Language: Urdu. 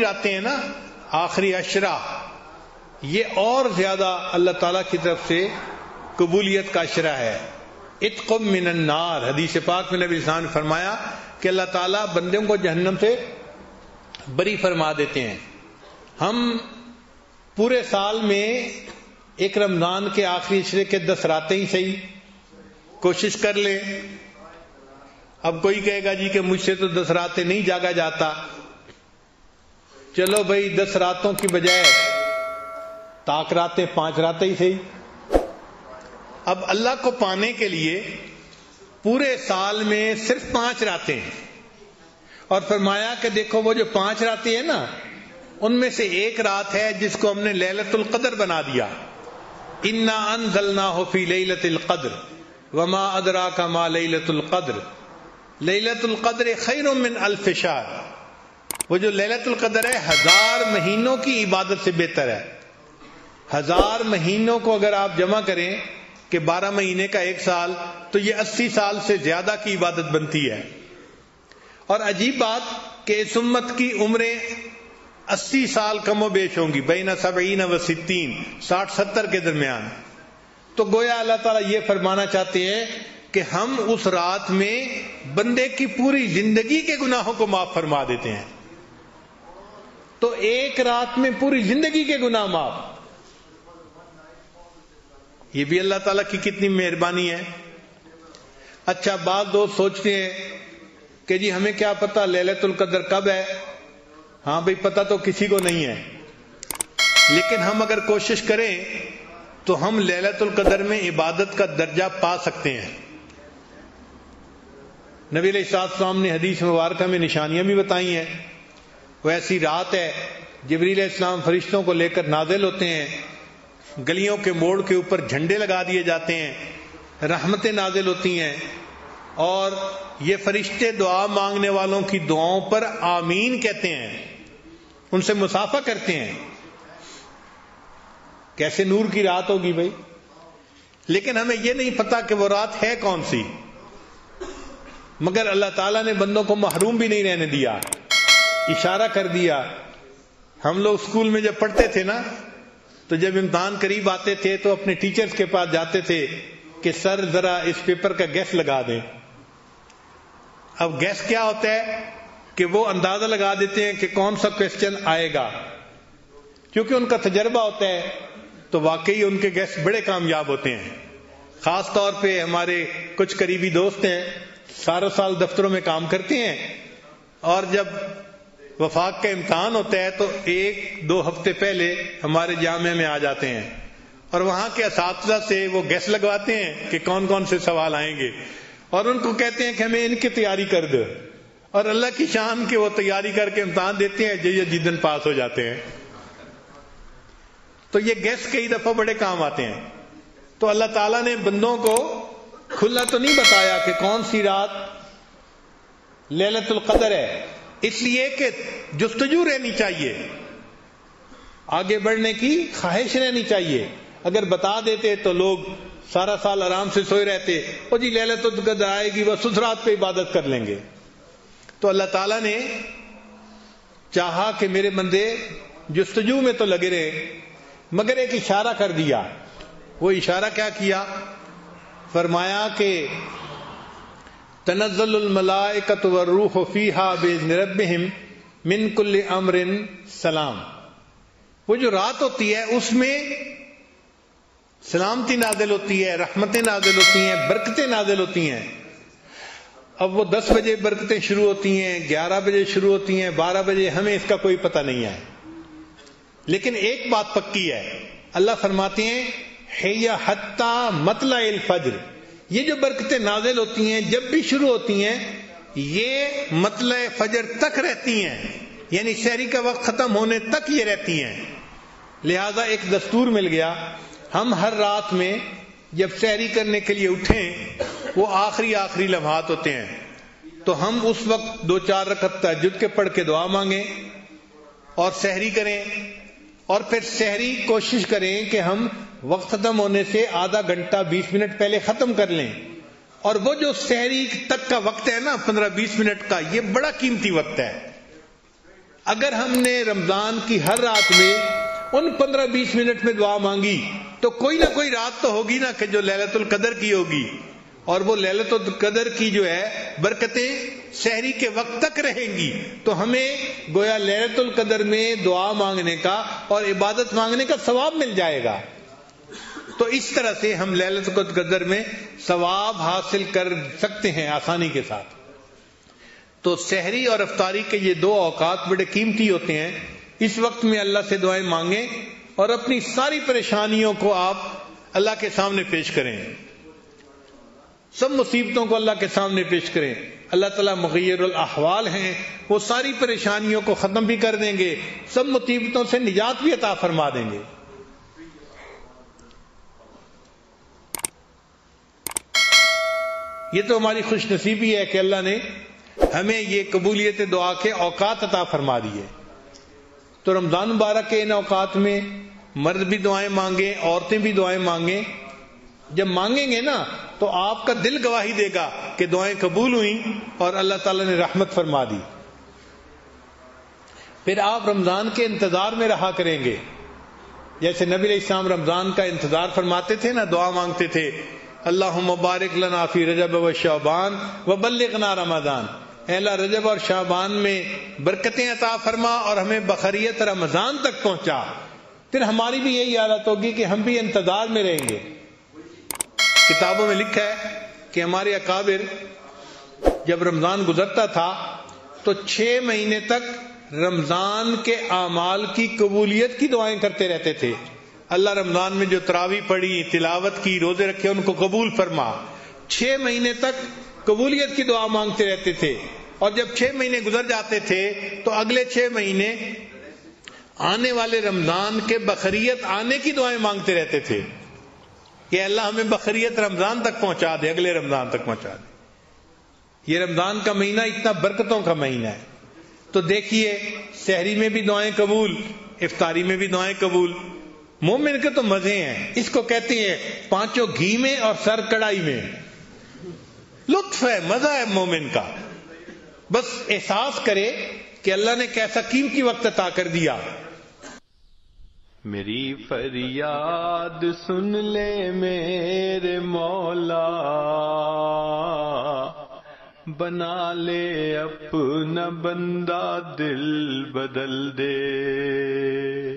آخری راتیں ہیں نا، آخری عشرہ، یہ اور زیادہ اللہ تعالیٰ کی طرف سے قبولیت کا عشرہ ہے. اتقم من النار، حدیث پاک میں نبی صلی اللہ علیہ وسلم نے فرمایا کہ اللہ تعالیٰ بندوں کو جہنم سے بری فرما دیتے ہیں. ہم پورے سال میں ایک رمضان کے آخری عشرے کے 10 راتیں ہی صحیح کوشش کر لیں. اب کوئی کہے گا جی کہ مجھ سے تو 10 راتیں نہیں جاگا جاتا. چلو بھائی 10 راتوں کی بجائے طاق راتیں 5 راتیں ہی صحیح. اب اللہ کو پانے کے لیے پورے سال میں صرف 5 راتیں ہیں، اور فرمایا کہ دیکھو وہ جو 5 راتیں ہیں نا، ان میں سے ایک رات ہے جس کو ہم نے لیلۃ القدر بنا دیا. انا انزلناہ فی لیلۃ القدر وما ادراک ما لیلۃ القدر لیلۃ القدر خیر من الف شہر. وہ جو لیلۃ القدر ہے 1000 مہینوں کی عبادت سے بہتر ہے. 1000 مہینوں کو اگر آپ جمع کریں کہ 12 مہینے کا 1 سال، تو یہ 80 سال سے زیادہ کی عبادت بنتی ہے. اور عجیب بات کہ اس امت کی عمریں 80 سال کم و بیش ہوں گی، بین 70 و 60، 60-70 کے درمیان. تو گویا اللہ تعالیٰ یہ فرمانا چاہتے ہیں کہ ہم اس رات میں بندے کی پوری زندگی کے گناہوں کو معاف فرما دیتے ہیں. تو ایک رات میں پوری زندگی کے گناہ معاف، یہ بھی اللہ تعالیٰ کی کتنی مہربانی ہے. اچھا، بعض دوست سوچتے ہیں کہ جی ہمیں کیا پتا لیلۃ القدر کب ہے. ہاں بھئی پتہ تو کسی کو نہیں ہے، لیکن ہم اگر کوشش کریں تو ہم لیلۃ القدر میں عبادت کا درجہ پا سکتے ہیں. نبی علیہ السلام نے حدیث مبارکہ میں نشانیاں بھی بتائی ہیں. وہ ایسی رات ہے جبریل علیہ السلام فرشتوں کو لے کر نازل ہوتے ہیں، گلیوں کے موڑ کے اوپر جھنڈے لگا دیے جاتے ہیں، رحمتیں نازل ہوتی ہیں، اور یہ فرشتے دعا مانگنے والوں کی دعاؤں پر آمین کہتے ہیں، ان سے مصافحہ کرتے ہیں. کیسے نور کی رات ہوگی بھائی. لیکن ہمیں یہ نہیں پتا کہ وہ رات ہے کون سی، مگر اللہ تعالیٰ نے بندوں کو محروم بھی نہیں رہنے دیا، اشارہ کر دیا. ہم لوگ اسکول میں جب پڑھتے تھے نا، تو جب امتحان قریب آتے تھے تو اپنے ٹیچرز کے پاس جاتے تھے کہ سر ذرا اس پیپر کا گیس لگا دیں. اب گیس کیا ہوتا ہے کہ وہ اندازہ لگا دیتے ہیں کہ کون سا کویسچن آئے گا. کیونکہ ان کا تجربہ ہوتا ہے تو واقعی ان کے گیس بڑے کامیاب ہوتے ہیں. خاص طور پہ ہمارے کچھ قریبی دوست ہیں، سارا سال دفتروں میں کام کرتے ہیں، اور جب وفاق کا امتحان ہوتا ہے تو 1-2 ہفتے پہلے ہمارے جامعہ میں آ جاتے ہیں، اور وہاں کے اساتذہ سے وہ گیس لگواتے ہیں کہ کون کون سے سوال آئیں گے، اور ان کو کہتے ہیں کہ ہمیں ان کی تیاری کر دو، اور اللہ کی شان کے وہ تیاری کر کے امتحان دیتے ہیں، جدن پاس ہو جاتے ہیں. تو یہ گیس کئی دفعہ بڑے کام آتے ہیں. تو اللہ تعالیٰ نے بندوں کو کھلا تو نہیں بتایا کہ کون سی رات لیلۃ القدر ہے، اس لیے کہ جستجو رہنی چاہیے، آگے بڑھنے کی خواہش رہنی چاہیے. اگر بتا دیتے تو لوگ سارا سال آرام سے سوئے رہتے، اور جی لیلۃ القدر آئے گی بس اس رات پہ عبادت کر لیں گے. تو اللہ تعالیٰ نے چاہا کہ میرے بندے جستجو میں تو لگے رہے، مگر ایک اشارہ کر دیا. وہ اشارہ کیا کیا؟ فرمایا کہ تنزل الملائکۃ والروح فیہا باذن ربہم من کل امر سلام. وہ جو رات ہوتی ہے اس میں سلامتی نازل ہوتی ہے، رحمتیں نازل ہوتی ہیں، برکتیں نازل ہوتی ہیں. اب وہ 10 بجے برکتیں شروع ہوتی ہیں، 11 بجے شروع ہوتی ہیں، 12 بجے، ہمیں اس کا کوئی پتہ نہیں ہے. لیکن ایک بات پکی ہے، اللہ فرماتے ہیں حی حتی مطلع الفجر. یہ جو برکتیں نازل ہوتی ہیں جب بھی شروع ہوتی ہیں یہ مطلع فجر تک رہتی ہیں، یعنی سحری کا وقت ختم ہونے تک یہ رہتی ہیں. لہذا ایک دستور مل گیا، ہم ہر رات میں جب سحری کرنے کے لیے اٹھیں، وہ آخری لمحات ہوتے ہیں، تو ہم اس وقت 2-4 رکعت تہجد کے پڑھ کے دعا مانگیں اور سحری کریں. اور پھر سحری کوشش کریں کہ ہم وقت ختم ہونے سے آدھا گھنٹہ 20 منٹ پہلے ختم کر لیں. اور وہ جو سحری تک کا وقت ہے نا 15-20 منٹ کا، یہ بڑا قیمتی وقت ہے. اگر ہم نے رمضان کی ہر رات میں ان 15-20 منٹ میں دعا مانگی تو کوئی نہ کوئی رات تو ہوگی نا کہ جو لیلۃ القدر کی ہوگی، اور وہ لیلۃ القدر کی جو ہے برکتیں سحری کے وقت تک رہیں گی، تو ہمیں گویا لیلۃ القدر میں دعا مانگنے کا اور عبادت مانگنے کا ثواب مل جائے گا۔ تو اس طرح سے ہم لیلۃ القدر میں ثواب حاصل کر سکتے ہیں آسانی کے ساتھ۔ تو سحری اور افطاری کے یہ دو اوقات بڑے قیمتی ہوتے ہیں، اس وقت میں اللہ سے دعائیں مانگیں اور اپنی ساری پریشانیوں کو آپ اللہ کے سامنے پیش کریں، سب مصیبتوں کو اللہ کے سامنے پیش کریں۔ اللہ تعالیٰ مغیر الاحوال ہیں، وہ ساری پریشانیوں کو ختم بھی کر دیں گے، سب مصیبتوں سے نجات بھی عطا فرما دیں گے۔ یہ تو ہماری خوش نصیبی ہے کہ اللہ نے ہمیں یہ قبولیت دعا کے اوقات عطا فرما دیے۔ تو رمضان مبارک کے ان اوقات میں مرد بھی دعائیں مانگیں، عورتیں بھی دعائیں مانگیں۔ جب مانگیں گے نا تو آپ کا دل گواہی دے گا کہ دعائیں قبول ہوئیں اور اللہ تعالیٰ نے رحمت فرما دی۔ پھر آپ رمضان کے انتظار میں رہا کریں گے، جیسے نبی علیہ السلام رمضان کا انتظار فرماتے تھے نا، دعا مانگتے تھے، اللہم بارک لنا فی رجب و شعبان وبلغنا رمضان، اے اللہ رجب اور شعبان میں برکتیں عطا فرما اور ہمیں بخیریت رمضان تک پہنچا۔ پھر ہماری بھی یہی حالت ہوگی کہ ہم بھی انتظار میں رہیں گے۔ کتابوں میں لکھا ہے کہ ہمارے اکابر جب رمضان گزرتا تھا تو 6 مہینے تک رمضان کے اعمال کی قبولیت کی دعائیں کرتے رہتے تھے۔ اللہ رمضان میں جو تراویح پڑھی، تلاوت کی، روزے رکھے، ان کو قبول فرما۔ 6 مہینے تک قبولیت کی دعا مانگتے رہتے تھے، اور جب 6 مہینے گزر جاتے تھے تو اگلے 6 مہینے آنے والے رمضان کے بخیریت آنے کی دعائیں مانگتے رہتے تھے کہ اللہ ہمیں بخیریت رمضان تک پہنچا دے، اگلے رمضان تک پہنچا دے۔ یہ رمضان کا مہینہ اتنا برکتوں کا مہینہ ہے۔ تو دیکھیے، سحری میں بھی دعائیں قبول، افطاری میں بھی دعائیں قبول۔ مومن کے تو مزے ہیں، اس کو کہتے ہیں 5 گھی میں اور سر کڑائی میں۔ لطف ہے، مزہ ہے مومن کا، بس احساس کرے کہ اللہ نے کیسا قیمتی وقت عطا کر دیا۔ میری فریاد سن لے میرے مولا، بنا لے اپنا بندہ، دل بدل دے۔